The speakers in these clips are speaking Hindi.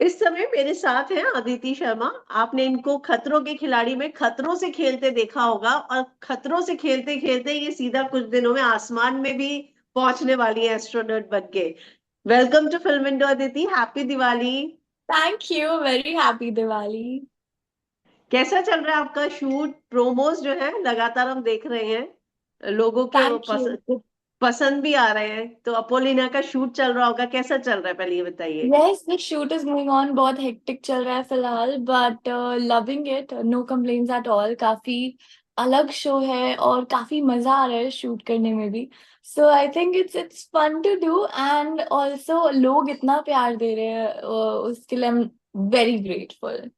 इस समय मेरे साथ हैं अदिति शर्मा। आपने इनको खतरों के खिलाड़ी में खतरों से खेलते देखा होगा, और खतरों से खेलते खेलते ये सीधा कुछ दिनों में आसमान में भी पहुंचने वाली है एस्ट्रोनॉट बन के। Welcome to film Indo Aditi, happy Diwali. Thank you. Very happy Diwali. कैसा चल रहा है आपका शूट? प्रोमोज जो है लगातार हम देख रहे हैं, लोगों के वो थैंक यू। पसंद भी आ रहे हैं। तो अपोलिना का शूट चल रहा होगा, कैसा चल रहा है पहले ये बताइए। Yes, the shoot is going on. बहुत हेक्टिक चल रहा है फिलहाल, but loving it, no complaints at all. काफी अलग शो है और काफी मजा आ रहा है शूट करने में भी। So I think it's fun to do, and also लोग इतना प्यार दे रहे हैं, उसके लिए आई एम वेरी ग्रेटफुल।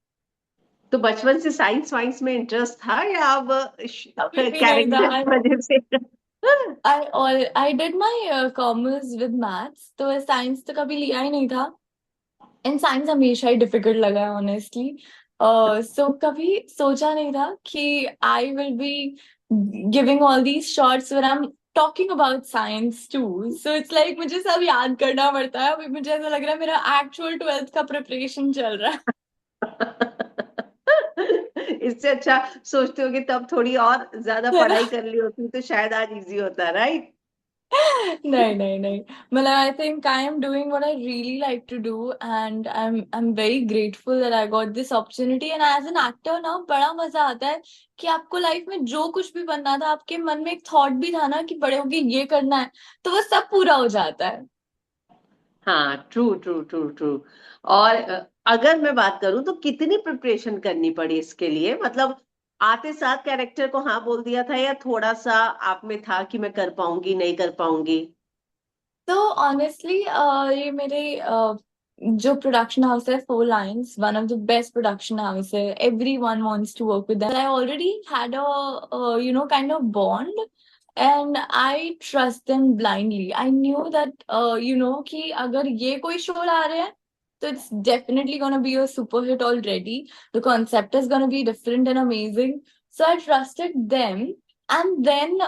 तो बचपन से साइंस वाइंस में इंटरेस्ट था, या अब कभी भी नहीं था। कैरेक्टर की वजह से? I did my commerce with maths, तो साइंस तो कभी लिया ही नहीं था। इन साइंस हमेशा ही डिफिकल्ट लगा है ऑनेस्टली। सो कभी सोचा नहीं था कि I will be giving all these shorts when I am talking about science too. So it's like मुझे सब याद करना पड़ता है। अभी मुझे ऐसा लग रहा है मेरा एक्चुअल ट्वेल्थ का प्रिपरेशन चल रहा है। इससे अच्छा सोचते हो कि तब थोड़ी और ज्यादा है पढ़ाई ना? कर ली होती तो शायद आज इजी होता, राइट? नहीं नहीं नहीं, मतलब I think I am doing what I really like to do, and I am very grateful that I got this opportunity. And as an actor ना बड़ा मजा आता है कि आपको लाइफ में जो कुछ भी बनना था, आपके मन में एक थॉट भी था ना कि बड़े होके ये करना है, तो वो सब पूरा हो जाता है। हाँ, ट्रू ट्रू ट्रू ट्रू। और अगर मैं बात करूं तो कितनी प्रिपरेशन करनी पड़ी इसके लिए? मतलब आते साथ कैरेक्टर को हाँ बोल दिया था, या थोड़ा सा आप में था कि मैं कर पाऊंगी नहीं कर पाऊंगी? तो ऑनेस्टली ये मेरे जो प्रोडक्शन हाउस है, Four Lions, one of the best production house है। Every one wants to work with them. I already had a kind of bond, and I trust them blindly. I knew that कि अगर ये कोई शो ला रहे हैं तो it's definitely gonna be a super hit already. The concept is gonna be different and amazing. So I trusted them. And then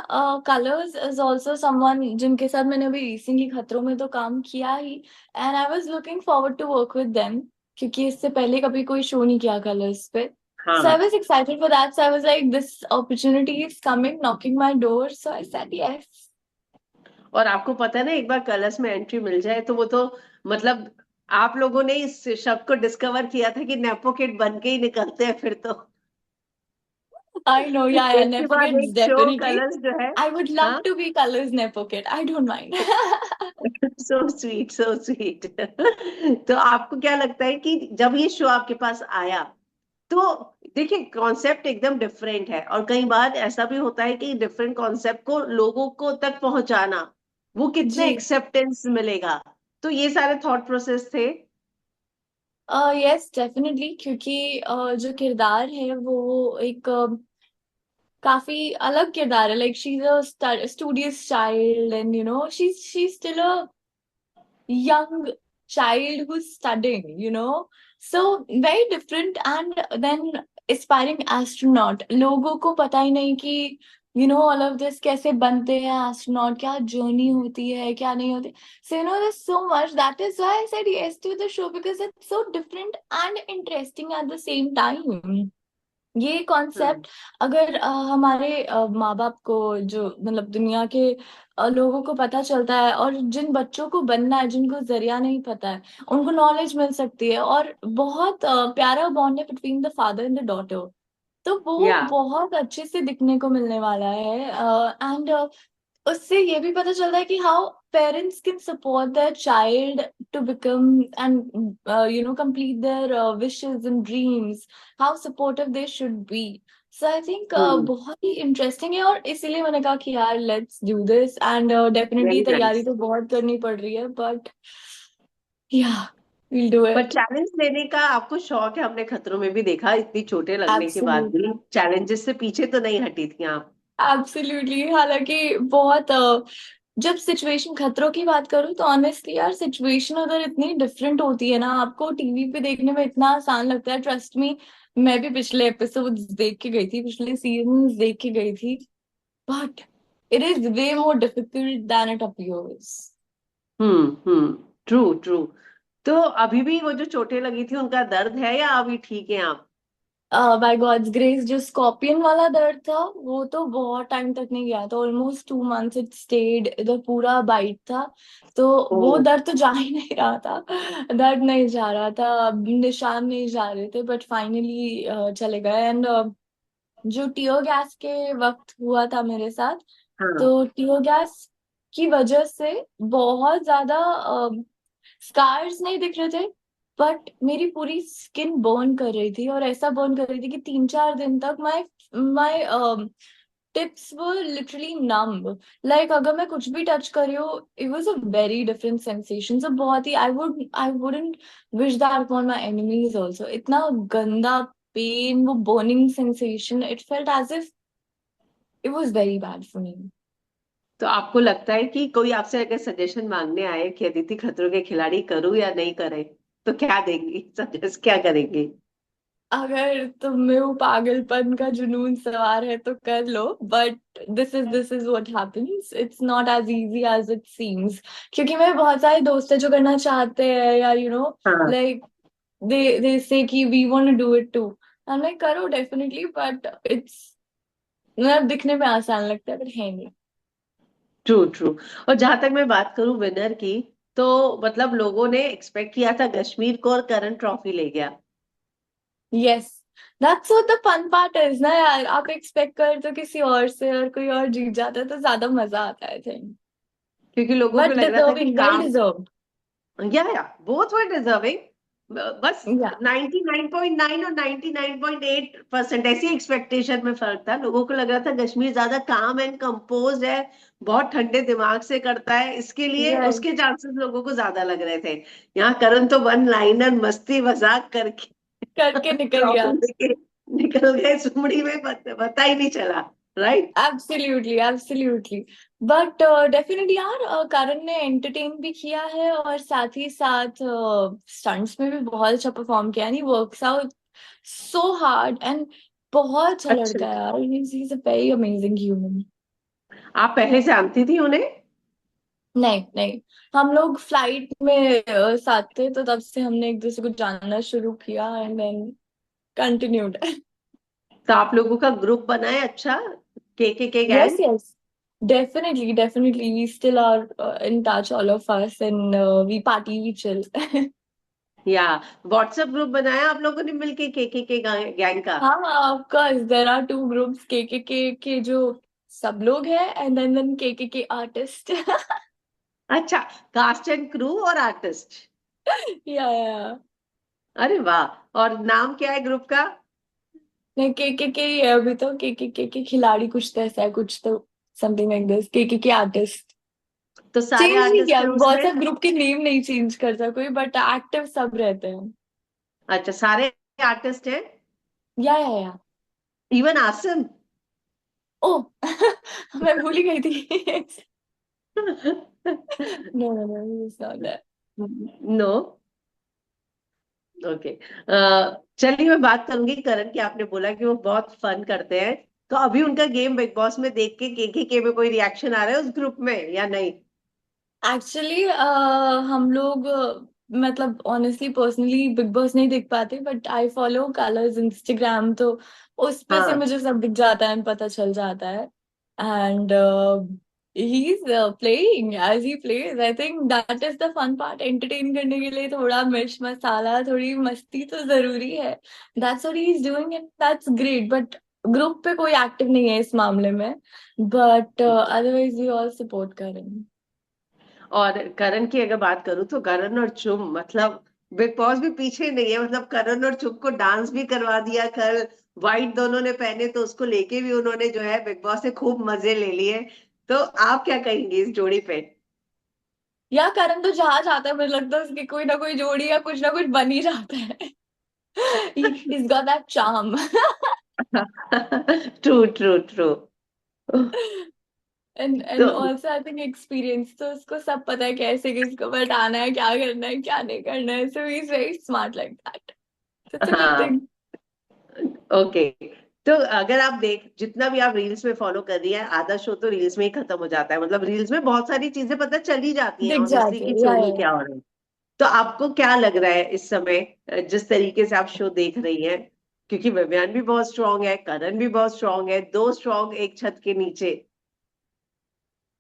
colours is also someone जिनके साथ मैंने अभी रिसेंटली खतरों में तो काम किया ही, and I was looking forward to work with them, क्योंकि इससे पहले कभी कोई शो नहीं किया कलर्स पे। सो आई हाँ। Was excited for that. So I was like, this opportunity is coming knocking my door, so I said yes. और आपको पता है ना, एक बार कलर्स में एंट्री मिल जाए तो वो तो मतलब आप लोगों ने इस शब्द को डिस्कवर किया था कि नेपो किड बन के ही निकलते हैं फिर तो। आई नो, या एक के नेपो बाद किड्स एक शो डेफिनेटली। कलर्स जो है। आई वुड लव हाँ। To be Colors nepo kid, I don't mind. So sweet, so sweet. तो आपको क्या लगता है कि जब ये शो आपके पास आया तो देखिए कॉन्सेप्ट एकदम डिफरेंट है, और कई बार ऐसा भी होता है कि डिफरेंट कॉन्सेप्ट को लोगों को तक पहुंचाना, वो कितने जी। एक्सेप्टेंस मिलेगा? तो ये सारे थॉट प्रोसेस थे। यस डेफिनेटली, क्योंकि जो किरदार है वो एक काफी अलग किरदार है। Like she is a studious child, and she still a young child who's studying, so very different. And then aspiring astronaut, लोगों को पता ही नहीं कि ऑल ऑफ दिस कैसे बनते हैं एस्ट्रोनॉट, क्या जर्नी होती है क्या नहीं होती। so there's so much, that is why I said yes to the show, because it's so different and interesting at the same time। ये हम्म। कॉन्सेप्ट अगर हमारे माँ बाप को, जो मतलब दुनिया के लोगों को पता चलता है, और जिन बच्चों को बनना है, जिनको जरिया नहीं पता है, उनको नॉलेज मिल सकती है। और बहुत प्यारा बॉन्ड है between the father and the daughter, तो वो या। बहुत अच्छे से दिखने को मिलने वाला है। एंड उससे ये भी पता चलता है कि how parents can support their child to become and complete their wishes and dreams, how supportive they should be. So I think hmm. बहुत ही इंटरेस्टिंग है, और इसीलिए मैंने कहा कि यार let's do this. And definitely very तैयारी नाइस। तो बहुत करनी पड़ रही है, बट या विल डू पर इट। चैलेंज लेने का आपको शौक है, हमने खतरों में भी देखा, इतनी चोटें लगने के बाद भी एब्सोल्युटली। चैलेंजेस से पीछे तो नहीं हटी थी आप। एब्सोल्युटली, हालांकि बहुत जब सिचुएशन खतरों की बात करूं तो ऑनेस्टली यार, सिचुएशन उधर इतनी डिफरेंट होती है ना, आपको टीवी पे देखने में इतना आसान लगता है, ट्रस्ट मी। मैं भी पिछले एपिसोड्स देख के गई थी, पिछले सीजन देख के गई थी, but it is way more difficult than it appears. True true. तो अभी भी वो जो चोटें लगी थी उनका दर्द है या अभी ठीक है आप? बाय गॉड्स ग्रेस जो स्कॉर्पियन वाला दर्द था वो तो बहुत टाइम तक नहीं गया था, ऑलमोस्ट 2 मंथ्स इट स्टेड, इधर पूरा बाइट था। तो ओ। वो दर्द तो जा ही नहीं रहा था, दर्द नहीं जा रहा था, निशान नहीं जा रहे थे, बट फाइनली चले गए। एंड जो टीयर गैस के वक्त हुआ था मेरे साथ, हाँ। तो टीयर गैस की वजह से बहुत ज्यादा स्कार्स नहीं दिख रहे थे, बट मेरी पूरी स्किन बर्न कर रही थी, और ऐसा बर्न कर रही थी कि 3-4 दिन तक माय माय टिप्स वो लिटरली नम्ब। लाइक अगर मैं कुछ भी टच कर रही हूँ, it was a very different sensation. So बहुत ही I wouldn't wish that upon my enemies also. इतना गंदा पेन, वो burning sensation, it felt as if it was very bad for me. तो आपको लगता है कि कोई आपसे अगर सजेशन मांगने आए कि अदिति खतरों के खिलाड़ी करूं या नहीं करें, तो क्या देंगी, सजेस्ट क्या करेंगे? अगर तुम में वो पागलपन का जुनून सवार है तो कर लो, but this is what happens, it's not as easy as it seems. क्योंकि मेरे बहुत सारे दोस्त हैं जो करना चाहते हैं, या हाँ। Like they say that we want to do it too. I am like करो डेफिनेटली, बट इट्स मतलब दिखने में आसान लगता है पर है नहीं। True true. और जहां तक मैं बात करूं विनर की, तो मतलब लोगों ने एक्सपेक्ट किया था कश्मीर को और करण ट्रॉफी ले गया। Yes, that's what the fun part is ना यार। आप एक्सपेक्ट कर तो किसी और से, और कोई और जीत जाता है तो ज्यादा मजा आता है, आई थिंक। क्योंकि लोगों को बट लग रहा था कि डिजर्विंग, वेल काम, डिजर्व्ड। या बोथ वर डिजर्विंग। बस या 99.9 और 99.8% ऐसी एक्सपेक्टेशन में फर्क था। लोगों को लग रहा था कश्मीर ज्यादा काम एंड कंपोज है, बहुत ठंडे दिमाग से करता है, इसके लिए यस, उसके चांसेस लोगों को ज्यादा लग रहे थे। यहाँ करण तो वन लाइनर मस्ती मजाक करके करके निकल ट्रॉफी गया। लेके निकल गए सुमड़ी में, पता ही नहीं चला। Right. Absolutely absolutely. But definitely यार, करण ने एंटरटेन भी किया है, और साथ ही साथ स्टंट्स में भी बहुत अच्छा परफॉर्म किया, नहीं works out so hard and बहुत अच्छा अच्छा, लड़का है यार, he is a very amazing human. आप पहले से जानती थी उन्हें? नहीं नहीं, हम लोग फ्लाइट में साथ थे, तो तब से हमने एक दूसरे को जानना शुरू किया, एंड देन कंटिन्यूड। तो आप लोगों का ग्रुप बना है अच्छा, के Yes, gang? yes. Definitely, definitely. We still are in touch, all of us, and we party, we chill. या व्हाट्सएप ग्रुप बनाया आप लोगों ने मिलके के गैंग का? हाँ, of course, there are two groups, के जो सब लोग हैं, and then के artist. अच्छा, कास्ट एंड क्रू और आर्टिस्ट। Yeah, yeah. अरे वाह, और नाम क्या है ग्रुप का? नहीं, के ही है अभी तो, के खिलाड़ी कुछ तो ऐसा है, कुछ तो समथिंग लाइक दिस, के आर्टिस्ट। तो सारे चेंज नहीं आर्टिस्ट किया, है बहुत उसमें? सा ग्रुप के नेम नहीं चेंज करता कोई, बट एक्टिव सब रहते हैं। अच्छा, सारे आर्टिस्ट हैं? या इवन आसिम? ओ मैं भूल ही गई थी। No, no, no, it's not that. No. Okay. चलिए, मैं बात करूंगी करण की। आपने बोला कि वो बहुत फन करते हैं, तो अभी उनका गेम बिग बॉस में देख के में कोई रिएक्शन आ रहा है उस ग्रुप में या नहीं? एक्चुअली हम लोग मतलब ऑनेस्टली पर्सनली बिग बॉस नहीं देख पाते, but I follow colours Instagram, तो उस पे से हाँ। मुझे सब दिख जाता है, पता चल जाता है। And he is playing as he plays, I think that is the fun part. Entertain करने के लिए थोड़ा मिर्च मसाला, थोड़ी मस्ती तो जरूरी है। That's what he is doing and that's great, but group पे कोई एक्टिव नहीं है इस मामले में, but otherwise we all support करेंगे। और करण की अगर बात करूं तो करण और चुम, मतलब बिग बॉस भी पीछे नहीं है। मतलब करण और चुम को डांस भी करवा दिया कल, वाइट दोनों ने पहने तो उसको लेके भी उन्होंने जो है बिग बॉस से खूब मजे ले लिए। तो आप क्या कहेंगे इस जोड़ी पे? या करण तो जहां जाता है, मुझे लगता है उसकी कोई ना कोई जोड़ी या कुछ ना कुछ बन ही जाता है। He's got that charm. True true true. तो And also I think experience, तो उसको सब पता है कैसे किसको बताना है, क्या करना है, क्या नहीं करना है, so he's very smart like that. So it's a good हाँ। thing. ओके। तो अगर आप देख, जितना भी आप रील्स में फॉलो कर रही है, आधा शो तो रील्स में ही खत्म हो जाता है। मतलब रील्स में बहुत सारी चीजें पता चल ही जाती हैं दिख ऑनेस्टली जाती कि है, शो या में क्या हो रहा है। तो आपको क्या लग रहा है इस समय, जिस तरीके से आप शो देख रही हैं, क्योंकि विवियन भी बहुत स्ट्रांग है, करण भी बहुत स्ट्रांग है, दो स्ट्रांग एक छत के नीचे।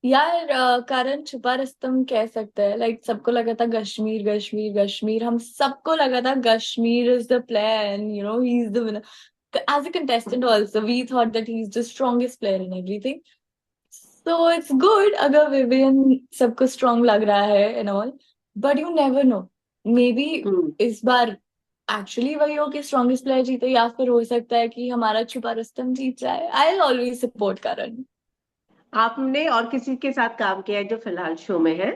यार करण छुपा रुस्तम कह सकते हैं, लाइक सबको लगा था कश्मीर कश्मीर कश्मीर, हम सबको लगा था Kashmir is the plan, you know he is the winner. As a contestant also, we thought that he's the strongest player in everything. So it's good अगर विवियन सबको strong लग रहा है and all. But you never know. Maybe हम्म। इस बार एक्चुअली वही हो कि स्ट्रॉन्गेस्ट प्लेयर जीते, या फिर हो सकता है कि हमारा छुपा रुस्तम जीत जाए. आई विल ऑलवेज सपोर्ट करण. आपने और किसी के साथ काम किया है जो फिलहाल शो में है?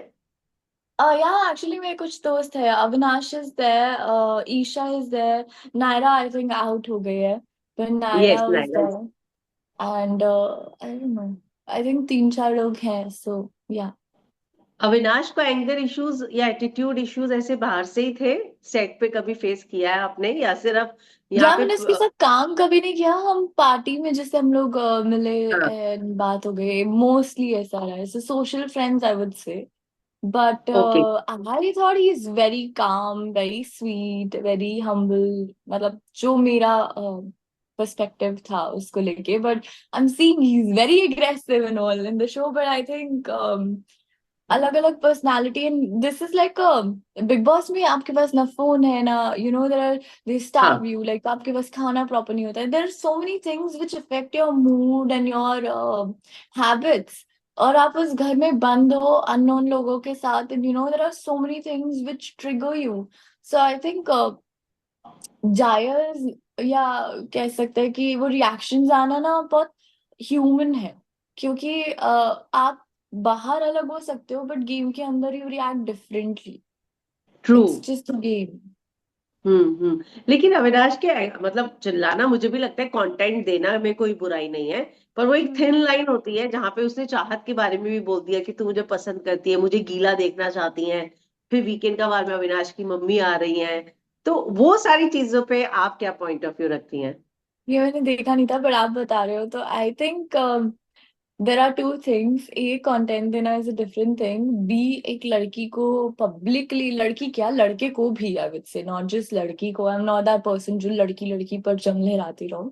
Yeah, एक्चुअली मेरे कुछ दोस्त है. Avinash is there, Isha is there, Naira I think out हो गई है, but yes, Naira was nice. there. And I don't know. I think 3-4 लोग हैं. So yeah. अविनाश को एंगर इश्यूज या एटीट्यूड इश्यूज ऐसे बाहर से ही थे? सेट पे कभी फेस किया है आपने, या सिर्फ यहाँ या पे मैंने उसके साथ काम कभी नहीं किया. हम पार्टी में जैसे हम लोग मिले हाँ। बात हो गई, मोस्टली ऐसा रहा है. सोशल फ्रेंड्स आई वुड से. But okay. I thought he is very calm, very sweet, very humble. मतलब जो मेरा perspective था उसको लेके. But I'm seeing he's very aggressive and all in the show. But I think अलग अलग personality, and this is like big boss में आपके पास ना फोन है ना, यू नो देयर आर, दे हाँ। स्टार्व यू, लाइक आपके पास खाना प्रॉपर नहीं होता है. There are so many things which affect your mood and your habits. और आप उस घर में बंद हो अननोन लोगों के साथ, and you know there are so many things which trigger you. So I think जायज, या कह सकते हैं कि वो रिएक्शंस आना ना बहुत ह्यूमन है. क्योंकि आप बाहर अलग हो सकते हो, बट गेम के अंदर you react differently. True. It's just a game. Hmm. लेकिन अविनाश के मतलब चिल्लाना मुझे भी लगता है, कंटेंट देना में कोई बुराई नहीं है, पर वो एक थिन लाइन होती है जहां पे उसने चाहत के बारे में भी बोल दिया कि तू मुझे पसंद करती है, मुझे गीला देखना चाहती है, फिर वीकेंड का वार में अविनाश की मम्मी आ रही है। तो वो सारी चीजों पे आप क्या पॉइंट ऑफ व्यू रखती हैं? ये मैंने देखा नहीं था, बट आप बता रहे हो तो I think there are two things. A, content देना is a different thing. B, एक लड़की को पब्लिकली, लड़की क्या लड़के को भी, I would say not just लड़की को, I am not that person जो लड़की लड़की पर जंग लहराती रहूं.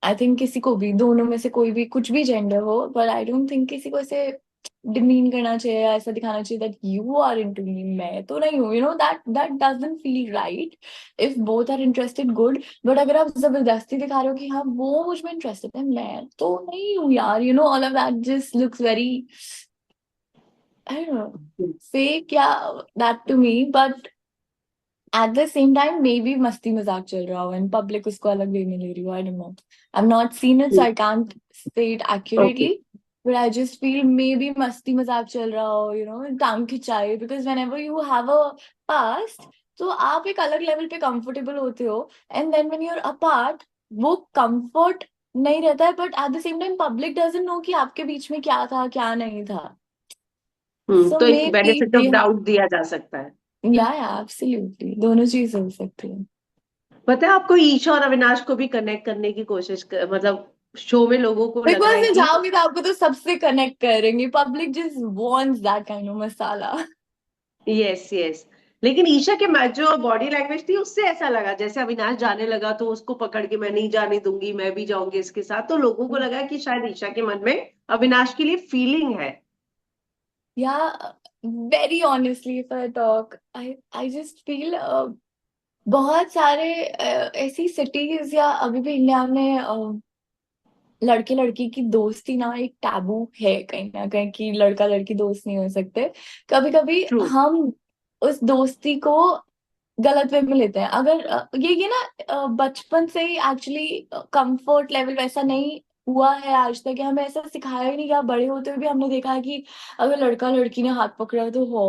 आई थिंक किसी को भी, दोनों में से कोई भी, कुछ भी जेंडर हो, पर आई डोंट थिंक किसी को ऐसे डिमीन करना चाहिए या ऐसा दिखाना चाहिए that you are into me, मैं तो नहीं हूँ, you know that that doesn't feel right. If both are interested, good. But अगर आप जबरदस्ती दिखा रहे हो कि हाँ वो मुझ में इंटरेस्टेड है, मैं तो नहीं हूँ यार, you know all of that just looks very, I don't know, fake, या that to me. But at the same time maybe मस्ती मजाक चल रहा हो एंड पब्लिक उसको अलग वे में ले रही हो. I don't know, I am not seen it, so I can't say it okay. Accurately. But I just feel maybe मस्ती मजाक चल रहा हो, यू नो टांग खिंचाई, because whenever you have a past, तो आप एक अलग लेवल पे कंफर्टेबल होते हो. And then when you are apart, वो कंफर्ट नहीं रहता है, but at the same time public doesn't know कि आपके बीच में क्या था क्या नहीं था. सो तो एक मे बेनिफिट ऑफ बी, डाउट दिया जा सकता है। या एब्सोल्युटली दोनों चीज हो सकती है. पता है आपको, ईशा और अविनाश को भी कनेक्ट करने की मतलब शो में लोगों को बिग लग रहा बॉस है में कि जाओगे तो आपको तो सबसे कनेक्ट करेंगे. Public just wants that kind of masala. Yes yes. लेकिन ईशा के जो बॉडी लैंग्वेज थी उससे ऐसा लगा जैसे अविनाश जाने लगा तो उसको पकड़ के मैं नहीं जाने दूंगी, मैं भी जाऊंगी इसके साथ, तो लोगों को लगा कि शायद ईशा के मन में अविनाश के लिए फीलिंग है। या very honestly if I talk, I just feel बहुत सारे ऐसी सिटीज या अभी भी इंडिया में लड़के लड़की की दोस्ती ना एक टैबू है कहीं ना कहीं, कि लड़का लड़की दोस्त नहीं हो सकते. कभी कभी ट्रू। हम उस दोस्ती को गलत वे में लेते हैं. अगर ये ना बचपन से ही एक्चुअली कंफर्ट लेवल वैसा नहीं हुआ है आज तक, कि हमें ऐसा सिखाया ही नहीं गया. बड़े होते हुए भी हमने देखा है कि अगर लड़का लड़की ने हाथ पकड़ा है तो हो,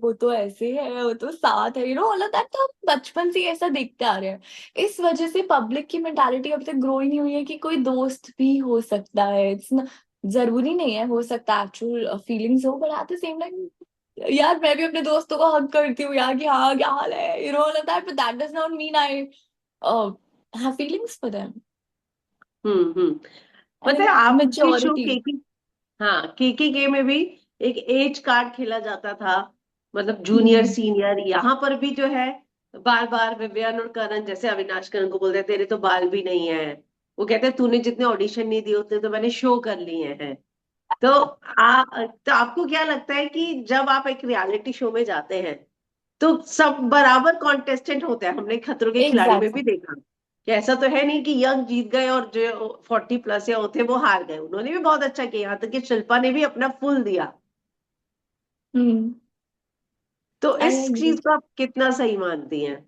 वो तो ऐसे है, वो तो साथ है, you know all of that. तो हम बचपन से ही ऐसा देखते आ रहे हैं. इस वजह से पब्लिक की मेंटालिटी अभी तक ग्रो ही नहीं हुई है कि कोई दोस्त भी हो सकता है. इट्स जरूरी नहीं है, हो सकता है एक्चुअल फीलिंग्स हो, but at the same time यार मैं भी अपने दोस्तों को हक करती हूँ यार कि हाँ क्या हाल है, you know that, but that does not mean I have feelings for them. Hmm. I पता है थिंक आपके शो मेच्योरिटी. हाँ, केके के में भी एक एज कार्ड खेला जाता था मतलब जूनियर हम्म। सीनियर यहाँ पर भी जो है, बार बार विवियन और करण, जैसे अविनाश करण को बोलते हैं तेरे तो बाल भी नहीं है, वो कहते हैं तूने जितने ऑडिशन नहीं दिए उतने तो मैंने शो कर लिए हैं। तो तो आपको क्या लगता है कि जब आप एक रियलिटी शो में जाते हैं तो सब बराबर कॉन्टेस्टेंट होते हैं? हमने खतरों के खिलाड़ी में भी एग्जैक्टली। देखा कि ऐसा तो है नहीं कि यंग जीत गए और जो 40+ या होते वो हार गए, उन्होंने भी बहुत अच्छा किया, यहाँ तक कि शिल्पा ने भी अपना फुल दिया। हम्म। तो आई इस एग्री। चीज को आप कितना सही मानती हैं?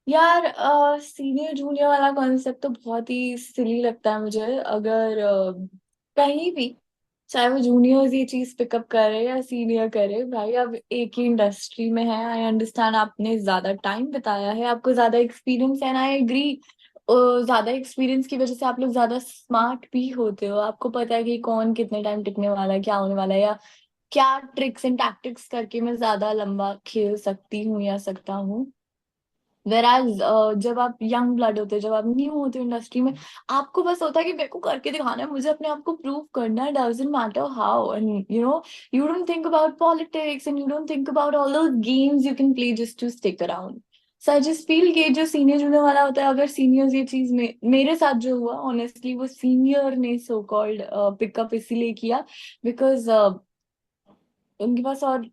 यार सीनियर जूनियर वाला कॉन्सेप्ट तो बहुत ही सिली लगता है मुझे। अगर कहीं भी, चाहे वो जूनियर्स ये चीज पिकअप करे या सीनियर करे, भाई अब एक ही इंडस्ट्री में है। आई अंडरस्टैंड आपने ज्यादा टाइम बिताया है, आपको ज्यादा एक्सपीरियंस है, आई एग्री। ज्यादा एक्सपीरियंस की वजह से आप लोग ज्यादा स्मार्ट भी होते हो, आपको पता है कि कौन कितने टाइम टिकने वाला है, क्या होने वाला है, या क्या ट्रिक्स एंड टैक्टिक्स करके मैं ज्यादा लंबा खेल सकती हूँ या सकता हूँ। वेराज जब आप यंग ब्लड होते हो, जब आप न्यू होते हो इंडस्ट्री में, आपको बस होता है कि मेरे को करके दिखाना है, मुझे अपने आप को प्रूव करना है, doesn't matter how. And you don't think about politics and you don't think about all those games you can play just to stick around. So I just feel कि जो सीनियर जूनियर वाला होता है, अगर सीनियर्स ये चीज में मेरे साथ जो हुआ, ऑनेस्टली वो सीनियर ने सो कॉल्ड पिकअप इसीलिए किया बिकॉज उनके पास और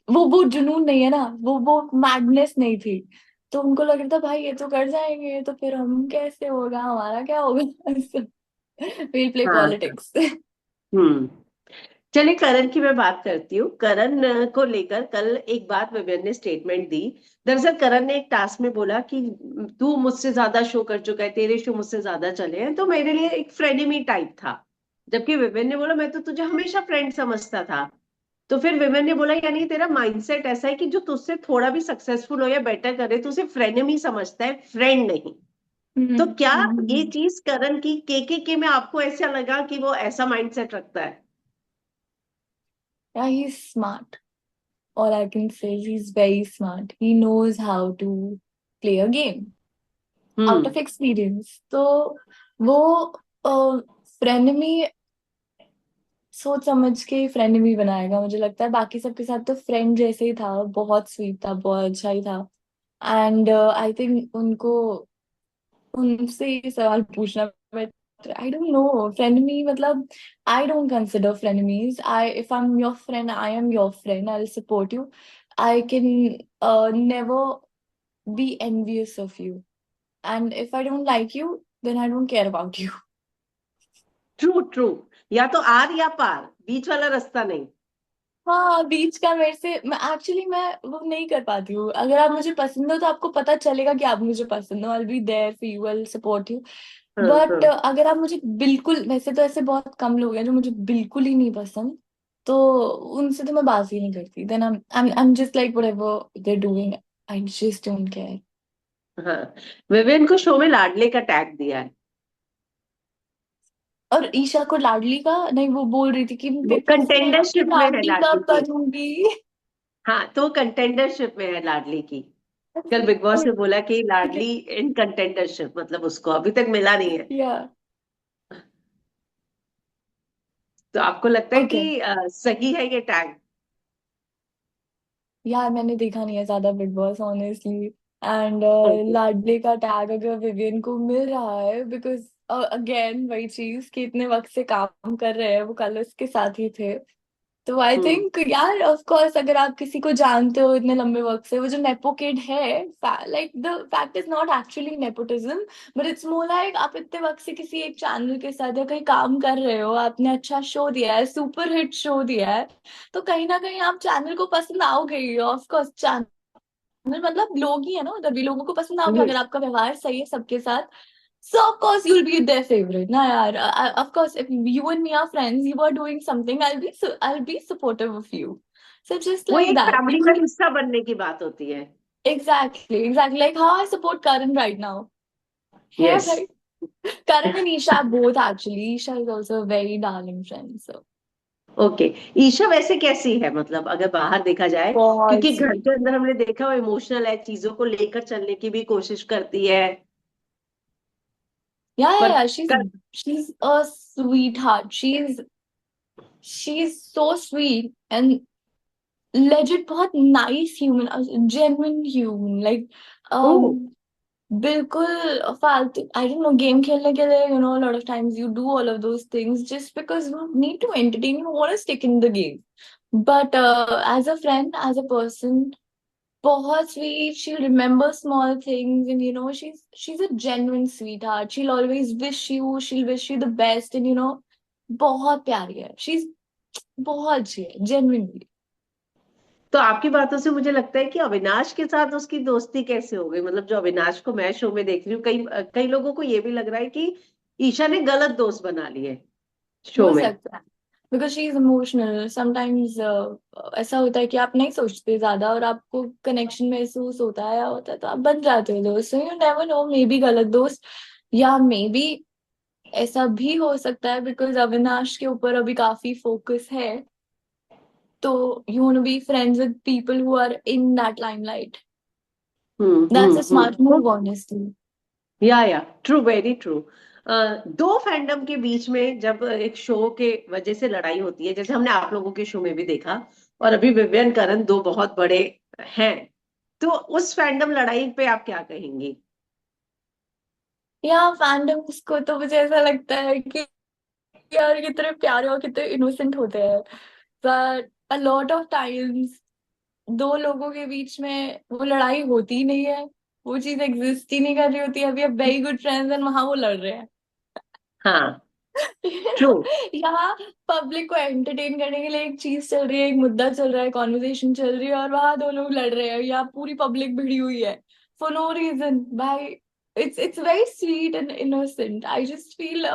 वो जुनून नहीं है ना, वो मैडनेस नहीं थी। तो उनको लग रहा था भाई ये तो कर जाएंगे, तो फिर हम कैसे होगा, हमारा क्या होगा। विल प्ले हाँ। पॉलिटिक्स। हम्म। चलिए करण की मैं बात करती हूँ। करण को लेकर कल एक बात विवियन ने स्टेटमेंट दी। दरअसल करण ने एक टास्क में बोला कि तू मुझसे ज्यादा शो कर चुका है, तेरे शो मुझसे ज्यादा चले हैं, तो मेरे लिए एक फ्रेंडमी टाइप था। जबकि विवियन ने बोला मैं तो तुझे हमेशा फ्रेंड समझता था। तो फिर विवियन ने बोला यानी तेरा माइंडसेट ऐसा है कि जो तुझसे थोड़ा भी सक्सेसफुल हो या बेटर करे तो उसे फ्रेंडमी समझता है, फ्रेंड नहीं। तो क्या ये चीज करण की के में आपको ऐसा लगा कि वो ऐसा माइंडसेट रखता है? Yeah, he's smart. All I can say is he's very smart. He knows how to play a game out hmm. of experience. तो वो फ्रेंडमी सोच समझ के फ्रेंड भी बनाएगा मुझे लगता है। बाकी सबके साथ तो फ्रेंड जैसे ही था, बहुत स्वीट था, बहुत अच्छा ही था। एंड आई थिंक उनको उनसे ये सवाल पूछना, but I don't know frenemy मतलब। I don't consider frenemies. I if I am your friend, I am your friend, I will support you. I can never be envious of you, and if I don't like you, then I don't care about you. True true. या तो आर या पार, बीच वाला रास्ता नहीं। हाँ, बीच का मेरे से मैं वो नहीं कर पाती हूँ। अगर आप मुझे पसंद हो तो आपको पता चलेगा कि आप मुझे पसंद हो, I be there for you, I support you. हाँ हाँ। बट अगर आप मुझे बिल्कुल, वैसे तो ऐसे बहुत कम लोग हैं जो मुझे बिल्कुल ही नहीं पसंद, तो उनसे तो मैं बात ही नहीं करती। Then I'm just like whatever they're doing, I just don't care. हाँ। विवेन को शो में लाडले का टैग दिया है। और ईशा को लाडली का नहीं, वो बोल रही थी कि वो बिग बॉस में अपनी कंटेंडरशिप में है लाडली का लाडली की। करूंगी। हाँ, तो कंटेंडरशिप में है लाडली की। कल बिग बॉस ने बोला कि लाडली इन कंटेंडरशिप, मतलब उसको अभी तक मिला नहीं है। या तो आपको लगता है ओके। कि सही है ये टैग? यार मैंने देखा नहीं है ज्यादा Bigg Boss honestly. And okay. लाडली का टैग अगर विवियन को मिल रहा है, बिकॉज अगेन वही चीज कि इतने वक्त से काम कर रहे हैं, वो कल उसके साथ ही थे। तो आई हम्म। थिंक यार ऑफ कोर्स, अगर आप किसी को जानते हो इतने लंबे वक्त से, वो जो नेपो किड है, like the fact is not actually nepotism, but it's more like आप इतने वक्त से किसी एक चैनल के साथ या कहीं काम कर रहे हो, आपने अच्छा शो दिया है, सुपर हिट शो दिया है, तो कहीं ना कहीं आप चैनल को पसंद आओगे ही। ऑफ कोर्स चैनल मतलब लोग ही है ना, उधर भी लोगों को पसंद आओगे अगर यस। आपका व्यवहार सही है सबके साथ। So of course you'll be their favorite, ना यार। Of course if you and me are friends, you are doing something, I'll be supportive of you. So just वो like एक that. फैमिली का हिस्सा बनने की बात होती है। Exactly like how I support Karan right now. है यस। भाई। Karan and Isha both actually. Isha is also a very darling friend. So okay. Isha वैसे कैसी है, मतलब अगर बाहर देखा जाए? बहुत क्योंकि घर sweet. के अंदर हमने देखा वो इमोशनल है, चीजों को लेकर चलने की भी कोशिश करती है। Yeah, पर yeah, yeah. She's a sweetheart. She's so sweet, and legit बहुत nice human, genuine human, like oh. बिल्कुल फालतू, आई डोंट नो, गेम खेलने के लिए, you know, lot of times you do all of those things just because you need to entertain, you want to stick in the game, but as a friend, as a person, बहुत sweet. She'll remember small things, and you know, she's a genuine sweetheart. She'll always wish you, she'll wish you the best, and you know, बहुत प्यारी है. She's बहुत अच्छी है, genuinely. तो आपकी बातों से मुझे लगता है कि अविनाश के साथ उसकी दोस्ती कैसे हो गई, मतलब जो अविनाश को मैं शो में देख रही हूँ, कई कई लोगों को ये भी लग रहा है कि ईशा ने गलत दोस्त बना लिए शो हो में। सकता है, because she is emotional sometimes. ऐसा होता है कि आप नहीं सोचते ज्यादा और आपको कनेक्शन महसूस होता है या होता है, तो आप बन जाते हो दोस्त. So you never know, may be गलत दोस्त, या मे बी ऐसा भी हो सकता है बिकॉज अविनाश के ऊपर अभी काफी फोकस है, तो you want to be friends with people who are in that limelight. That's a smart तो move, honestly. या ट्रू, वेरी ट्रू। दो फैंडम के बीच में जब एक शो के वजह से लड़ाई होती है, जैसे हमने आप लोगों के शो में भी देखा, और अभी विवियन करण दो बहुत बड़े हैं, तो उस फैंडम लड़ाई पे आप क्या कहेंगी? या फैंडम्स को तो मुझे ऐसा लगता है कि यार कितने प्यारे और कितने इनोसेंट होते हैं, but a lot of times दो लोगों के बीच में वो लड़ाई होती ही नहीं है, वो चीज एग्जिस्ट ही नहीं कर रही होती है. अभी अब वेरी गुड फ्रेंड्स एंड वहां वो लड़ रहे हैं. हाँ, You ट्रू। know, यहाँ पब्लिक को एंटरटेन करने के लिए एक चीज चल रही है, एक मुद्दा चल रहा है, कॉन्वर्सेशन चल रही है, और वहां दो लोग लड़ रहे हैं, यहाँ पूरी पब्लिक भिड़ी हुई है फॉर नो रीजन. भाई, it's very sweet and innocent. I just feel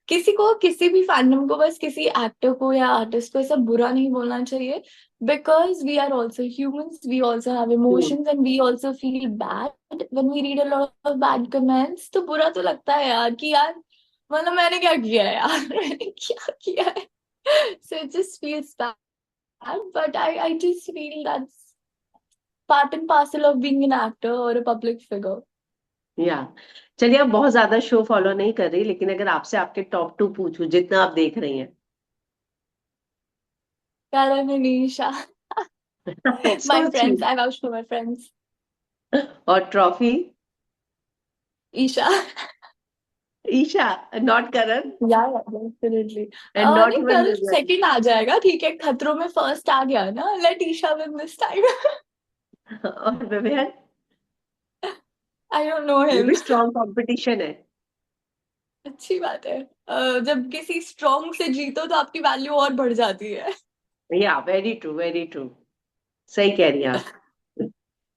किसी को, किसी भी फैंडम को, बस किसी एक्टर को या आर्टिस्ट को ऐसा बुरा नहीं बोलना चाहिए, because we are also humans, we also have emotions, and we also feel bad when we read a lot of bad comments. तो बुरा तो लगता है यार कि यार, मतलब मैंने क्या किया है यार, मैंने क्या किया है. So it just feels bad, but I just feel that's part and parcel of being an actor or a public figure. या चलिए, आप बहुत ज्यादा शो फॉलो नहीं कर रही, लेकिन अगर आपसे आपके टॉप टू पूछूं जितना आप देख रही हैं। Karan and Isha, so my friends, sweet. I vouch for my friends. और trophy? Isha. Isha, not Karan, Yeah, definitely. And not नहीं, इवन करण विवियन। सेकंड आ जाएगा, ठीक है, खतरों में फर्स्ट आ गया ना, let Isha win this time. और विवियन? I don't know ये him. भी स्ट्रॉन्ग कंपटीशन है। अच्छी बात है. जब किसी स्ट्रॉन्ग से जीतो तो आपकी वैल्यू और बढ़ जाती है. या वेरी ट्रू, वेरी ट्रू। सही कह रही हैं आप।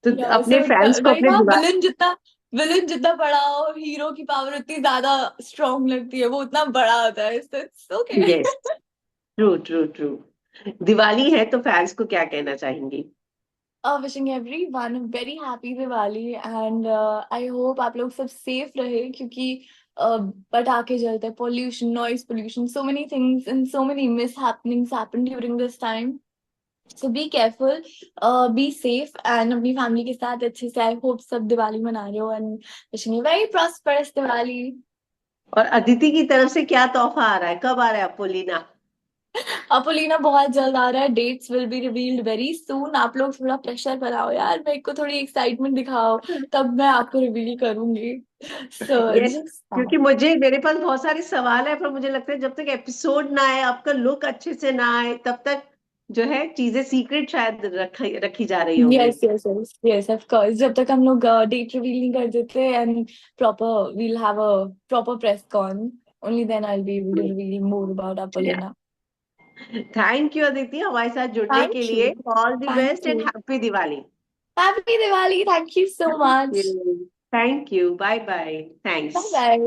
तो या अपने सो फैंस को वही अपने ना, दीवार। विलन जितना बड़ा हो, हीरो की पावर उतनी ज्यादा स्ट्रांग लगती है, वो उतना बड़ा होता है. It's okay. Yes, true true true. Diwali है तो फैंस को क्या कहना चाहेंगी? Wishing everyone a very happy Diwali, and I hope आप लोग सब सेफ रहे, क्योंकि पटाखे जलते हैं, pollution, noise pollution, so many things and so many miss happenings happen during this time. So be careful, be safe, and अपनी फैमिली के साथ अच्छे से, आई होप सब दिवाली मना रहे हो, and wishing you very prosperous Diwali. और अदिति की तरफ से क्या तोहफा आ रहा है, कब आ रहा है अपोलिना? अपोलिना बहुत जल्द आ रहा है, dates will be revealed very soon. आप लोग थोड़ा प्रेशर बनाओ यार, मेरे को थोड़ी एक्साइटमेंट दिखाओ, तब मैं आपको रिवील करूंगी. सो यस, जस्ट क्योंकि मेरे पास बहुत सारे सवाल है, पर मुझे लगता है जब तक एपिसोड ना आए, आपका लुक अच्छे से ना आए, तब तक जो है चीजें सीक्रेट शायद रखी जा रही होंगी। Yes yes yes yes, of course, जब तक हम लोग डेट रिवील नहीं कर देते and proper, we'll have a proper press con, only then I will be able to reveal more about Apollena. Thank you Aditi हमारे साथ जुड़ने के थैंक यू. लिए। All the best thank and you. Happy Diwali. Happy Diwali. Thank you so much. Thank you, bye bye, bye thanks. Bye.